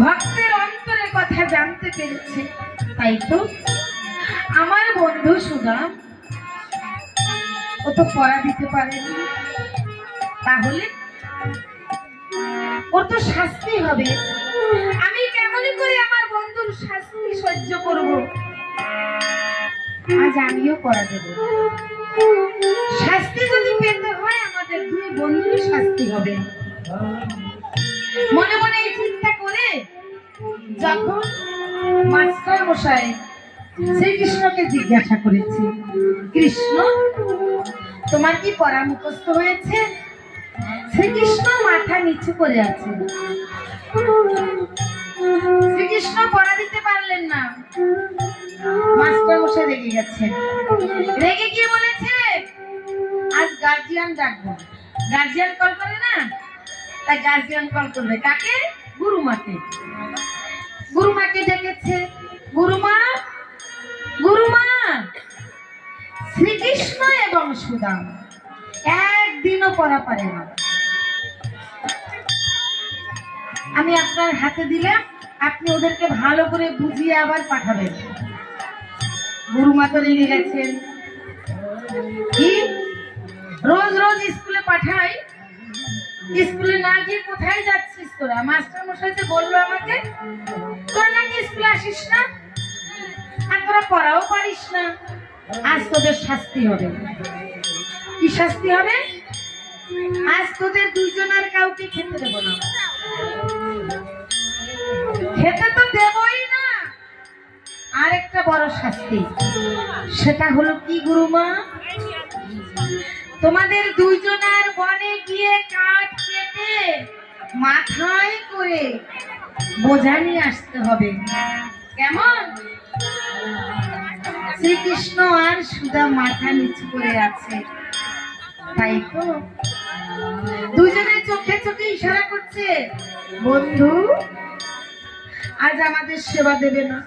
ভক্তের অন্তরে কথা জানতে পেরেছে। তাই তো আমার বন্ধু সুদাম ও তো পড়া দিতে পারেনি, তাহলে ওর তো শাস্তি হবে। আমি কেমন করে আমার বন্ধুর শাস্তি সহ্য করব? আজ আমিও পড়া দেব। শাস্তি যদি পেতে হয় আমাদের দুই বন্ধুর শাস্তি হবে। মনে মনে এই চিন্তা করে যখন মাস্টার মশাই শ্রীকৃষ্ণকে জিজ্ঞাসা করেছে, কৃষ্ণ তোমার কি পড়া মুখস্থ হয়েছে? শ্রীকৃষ্ণ মাথা নিচু করে আছে। শ্রীকৃষ্ণ পড়া দিতে পারলেন না। মাস্টার মশাই রেগে গেছেন। রেগে গিয়ে বলেছে, আজ গার্জিয়ান ডাকবো। গার্জিয়ান কল করে না, তাই গার্জিয়ান কল করবে। কাকে? গুরুমাকে। গুরুমাকে ডেকেছে। গুরুমা, গুরুমা, শ্রীকৃষ্ণ এবং সুদাম একদিনও পড়া পারে না। আমি আপনার হাতে দিলাম, আপনি ওদেরকে ভালো করে বুঝিয়ে আবার পাঠাবেন। গুরুমা তো রেগে গেছেন। কি রোজ রোজ স্কুলে পাঠাই, স্কুলে না গিয়ে কোথায় যাচ্ছিস তোরা? মাস্টার মশাই যে বললো আমাকে তোরা নাকি স্কুলে আসিস না, আর তোরা পড়াও পারিস না। আজ তোদের শাস্তি হবে। কি শাস্তি হবে? আজ তোদের দুইজনের কাউকে খেতে দেব না। খেতে তো দেবই না, আরেকটা বড় শাস্তি। সেটা হলো কি গুরুমা? তোমাদের দুইজনের বনে গিয়ে কাঠ কেটে মাথায় করে বোঝা নিয়ে আসতে হবে। কেমন? শ্রীকৃষ্ণ আর সুদাম মাথা নিচু করে আছে। তাই তো দুজনের চোখে চোখে ইশারা করছে, বন্ধু আজ আমাদের সেবা দেবে না।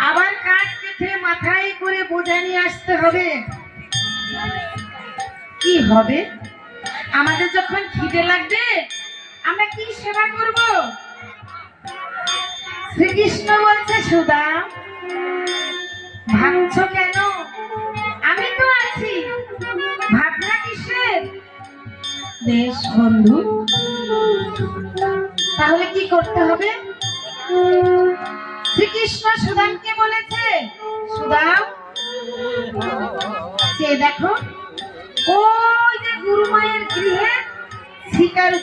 আবার কাঠ কেটে মাথায় করে বোঝা নিয়ে আসতে হবে। কি হবে? আমাদের যখন খিদে লাগবে আমরা কি সেবা করব? শ্রীকৃষ্ণ বলছে, সুদাম ভাবছো কেন? আমি তো আছি, ভাবনা কিসের? বেশ বন্ধু, তাহলে কি করতে হবে? শ্রীকৃষ্ণ সুদামকে বলেছে, সুদাম সে দেখো ওই যে গুরুমায়ের গৃহে শিকার